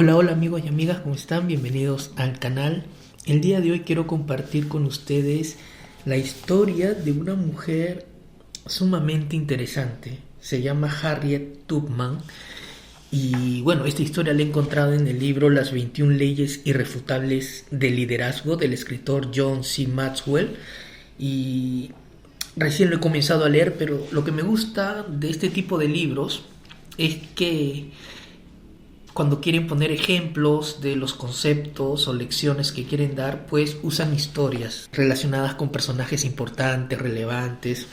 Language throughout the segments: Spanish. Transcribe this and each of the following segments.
Hola, hola amigos y amigas, ¿cómo están? Bienvenidos al canal. El día de hoy quiero compartir con ustedes la historia de una mujer sumamente interesante. Se llama Harriet Tubman y bueno, esta historia la he encontrado en el libro Las 21 leyes irrefutables del liderazgo del escritor John C. Maxwell y recién lo he comenzado a leer, pero lo que me gusta de este tipo de libros es que cuando quieren poner ejemplos de los conceptos o lecciones que quieren dar, pues usan historias relacionadas con personajes importantes, relevantes,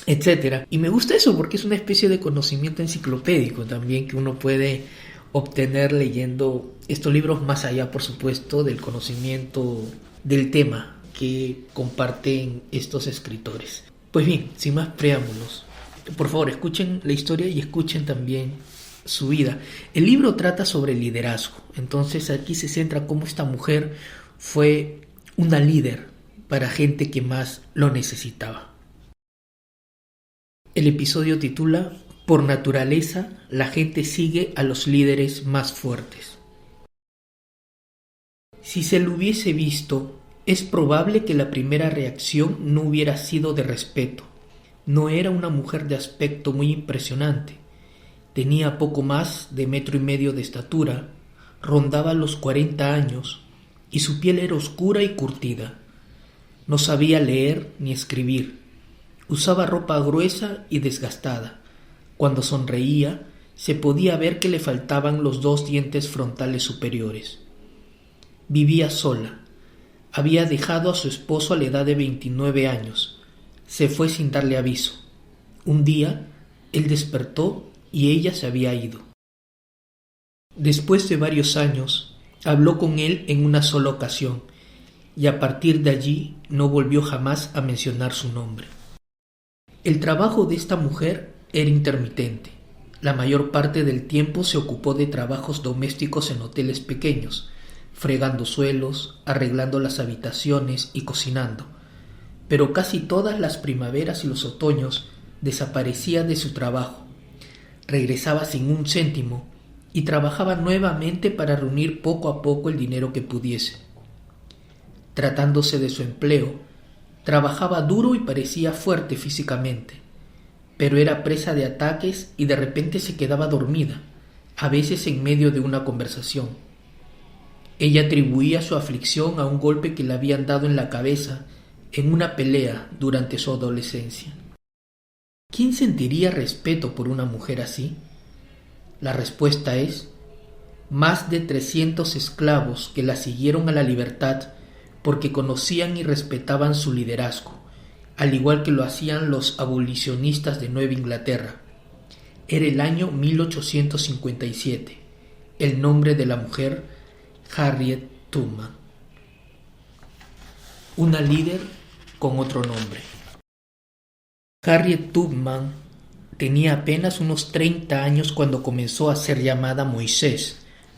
etcétera. Y me gusta eso porque es una especie de conocimiento enciclopédico también que uno puede obtener leyendo estos libros, más allá, por supuesto, del conocimiento del tema que comparten estos escritores. Pues bien, sin más preámbulos, por favor, escuchen la historia y escuchen también su vida. El libro trata sobre liderazgo, entonces aquí se centra cómo esta mujer fue una líder para gente que más lo necesitaba. El episodio titula Por naturaleza, la gente sigue a los líderes más fuertes. Si se lo hubiese visto, es probable que la primera reacción no hubiera sido de respeto. No era una mujer de aspecto muy impresionante. Tenía poco más de 1,5 metros de estatura, rondaba los 40 años y su piel era oscura y curtida. No sabía leer ni escribir. Usaba ropa gruesa y desgastada. Cuando sonreía, se podía ver que le faltaban los 2 dientes frontales superiores. Vivía sola. Había dejado a su esposo a la edad de 29 años. Se fue sin darle aviso. Un día, él despertó y ella se había ido. Después de varios años, habló con él en una sola ocasión, y a partir de allí no volvió jamás a mencionar su nombre. El trabajo de esta mujer era intermitente. La mayor parte del tiempo se ocupó de trabajos domésticos en hoteles pequeños, fregando suelos, arreglando las habitaciones y cocinando. Pero casi todas las primaveras y los otoños desaparecía de su trabajo. Regresaba sin un céntimo y trabajaba nuevamente para reunir poco a poco el dinero que pudiese. Tratándose de su empleo, trabajaba duro y parecía fuerte físicamente, pero era presa de ataques y de repente se quedaba dormida, a veces en medio de una conversación. Ella atribuía su aflicción a un golpe que le habían dado en la cabeza en una pelea durante su adolescencia. ¿Quién sentiría respeto por una mujer así? La respuesta es: más de 300 esclavos que la siguieron a la libertad porque conocían y respetaban su liderazgo, al igual que lo hacían los abolicionistas de Nueva Inglaterra. Era el año 1857. El nombre de la mujer, Harriet Tubman. Una líder con otro nombre. Harriet Tubman tenía apenas unos 30 años cuando comenzó a ser llamada Moisés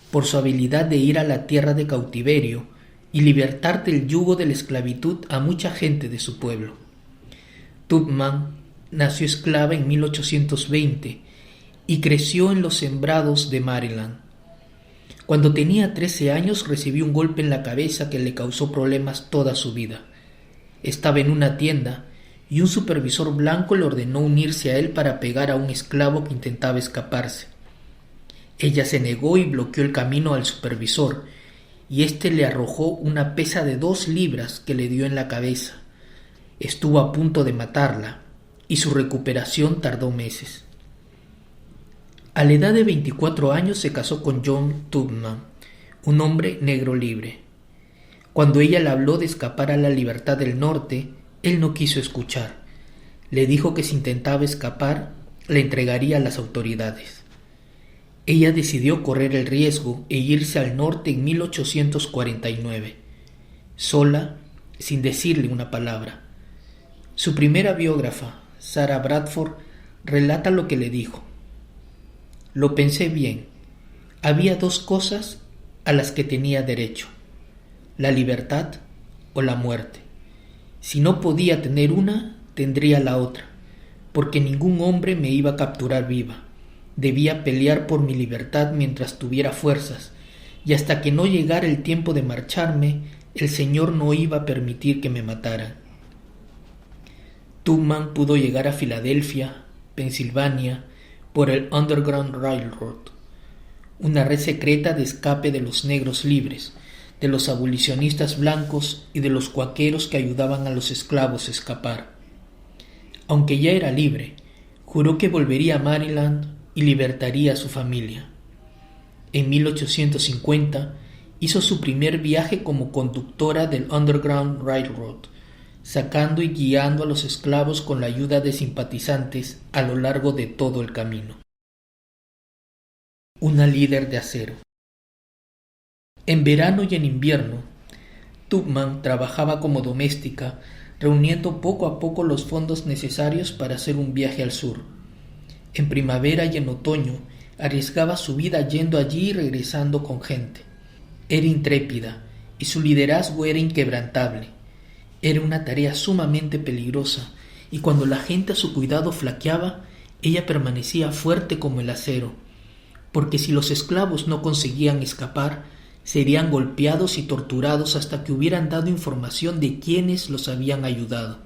por su habilidad de ir a la tierra de cautiverio y libertar del yugo de la esclavitud a mucha gente de su pueblo. Tubman nació esclava en 1820 y creció en los sembrados de Maryland. Cuando tenía 13 años recibió un golpe en la cabeza que le causó problemas toda su vida. Estaba en una tienda y un supervisor blanco le ordenó unirse a él para pegar a un esclavo que intentaba escaparse. Ella se negó y bloqueó el camino al supervisor, y éste le arrojó una pesa de 2 libras que le dio en la cabeza. Estuvo a punto de matarla, y su recuperación tardó meses. A la edad de 24 años se casó con John Tubman, un hombre negro libre. Cuando ella le habló de escapar a la libertad del norte, él no quiso escuchar. Le dijo que si intentaba escapar, le entregaría a las autoridades. Ella decidió correr el riesgo e irse al norte en 1849, sola, sin decirle una palabra. Su primera biógrafa, Sarah Bradford, relata lo que le dijo. Lo pensé bien. Había 2 cosas a las que tenía derecho: la libertad o la muerte. Si no podía tener una, tendría la otra, porque ningún hombre me iba a capturar viva. Debía pelear por mi libertad mientras tuviera fuerzas, y hasta que no llegara el tiempo de marcharme, el Señor no iba a permitir que me mataran. Tubman pudo llegar a Filadelfia, Pensilvania, por el Underground Railroad, una red secreta de escape de los negros libres, de los abolicionistas blancos y de los cuáqueros que ayudaban a los esclavos a escapar. Aunque ya era libre, juró que volvería a Maryland y libertaría a su familia. En 1850 hizo su primer viaje como conductora del Underground Railroad, sacando y guiando a los esclavos con la ayuda de simpatizantes a lo largo de todo el camino. Una líder de acero. En verano y en invierno, Tubman trabajaba como doméstica, reuniendo poco a poco los fondos necesarios para hacer un viaje al sur. En primavera y en otoño, arriesgaba su vida yendo allí y regresando con gente. Era intrépida y su liderazgo era inquebrantable. Era una tarea sumamente peligrosa y cuando la gente a su cuidado flaqueaba, ella permanecía fuerte como el acero, porque si los esclavos no conseguían escapar, serían golpeados y torturados hasta que hubieran dado información de quienes los habían ayudado.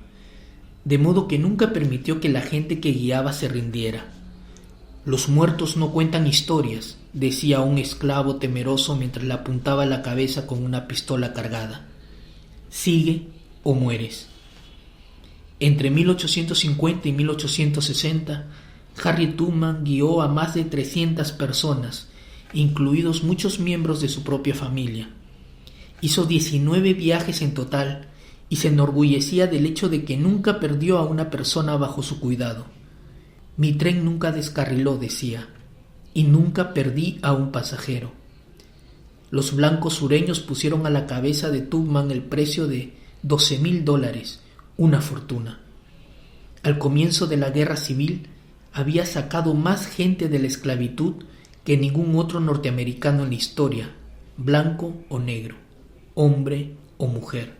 De modo que nunca permitió que la gente que guiaba se rindiera. «Los muertos no cuentan historias», decía un esclavo temeroso mientras le apuntaba a la cabeza con una pistola cargada. «Sigue o mueres». Entre 1850 y 1860, Harriet Tubman guió a más de 300 personas, incluidos muchos miembros de su propia familia. Hizo 19 viajes en total y se enorgullecía del hecho de que nunca perdió a una persona bajo su cuidado. «Mi tren nunca descarriló», decía, «y nunca perdí a un pasajero». Los blancos sureños pusieron a la cabeza de Tubman el precio de $12,000, una fortuna. Al comienzo de la guerra civil, había sacado más gente de la esclavitud que ningún otro norteamericano en la historia, blanco o negro, hombre o mujer.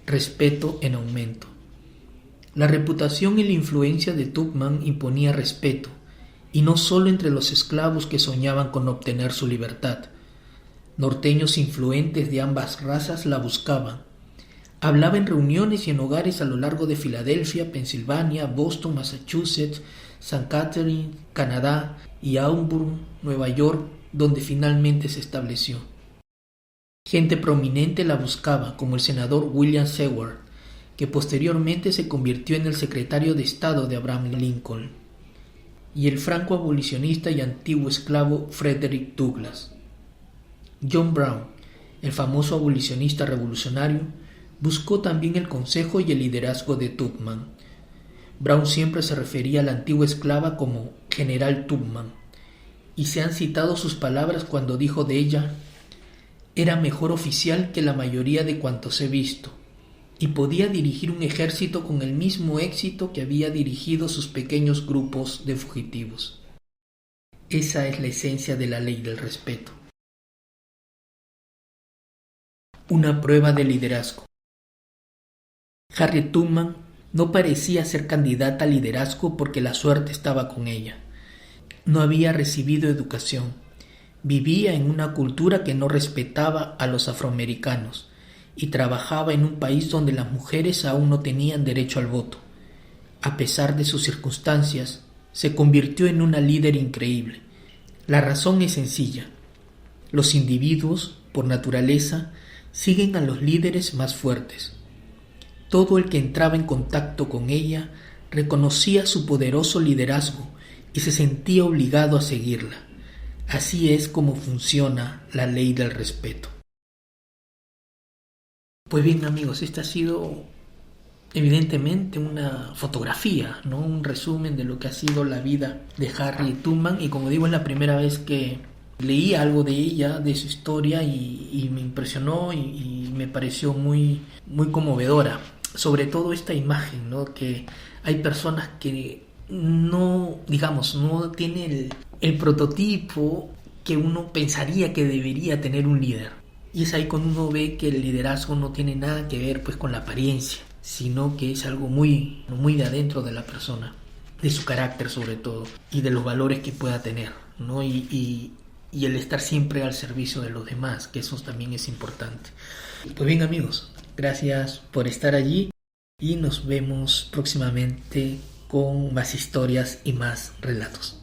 Respeto en aumento. La reputación y la influencia de Tubman imponía respeto, y no solo entre los esclavos que soñaban con obtener su libertad. Norteños influentes de ambas razas la buscaban. Hablaba en reuniones y en hogares a lo largo de Filadelfia, Pensilvania, Boston, Massachusetts, St. Catherine, Canadá y Auburn, Nueva York, donde finalmente se estableció. Gente prominente la buscaba, como el senador William Seward, que posteriormente se convirtió en el secretario de Estado de Abraham Lincoln, y el franco-abolicionista y antiguo esclavo Frederick Douglass. John Brown, el famoso abolicionista revolucionario, buscó también el consejo y el liderazgo de Tubman. Brown siempre se refería a la antigua esclava como General Tubman, y se han citado sus palabras cuando dijo de ella: «Era mejor oficial que la mayoría de cuantos he visto, y podía dirigir un ejército con el mismo éxito que había dirigido sus pequeños grupos de fugitivos». Esa es la esencia de la ley del respeto. Una prueba de liderazgo. Harriet Tubman no parecía ser candidata a liderazgo porque la suerte estaba con ella. No había recibido educación. Vivía en una cultura que no respetaba a los afroamericanos y trabajaba en un país donde las mujeres aún no tenían derecho al voto. A pesar de sus circunstancias, se convirtió en una líder increíble. La razón es sencilla. Los individuos, por naturaleza, siguen a los líderes más fuertes. Todo el que entraba en contacto con ella reconocía su poderoso liderazgo y se sentía obligado a seguirla. Así es como funciona la ley del respeto. Pues bien, amigos, esta ha sido evidentemente una fotografía, ¿no? Un resumen de lo que ha sido la vida de Harriet Tubman, y como digo, es la primera vez que leí algo de ella, de su historia, y me impresionó y me pareció muy, muy conmovedora. Sobre todo esta imagen, ¿no? Que hay personas que no tienen el prototipo que uno pensaría que debería tener un líder. Y es ahí cuando uno ve que el liderazgo no tiene nada que ver pues con la apariencia, sino que es algo muy, muy de adentro de la persona, de su carácter sobre todo, y de los valores que pueda tener, ¿no? Y y el estar siempre al servicio de los demás, que eso también es importante. Pues bien, amigos, gracias por estar allí y nos vemos próximamente con más historias y más relatos.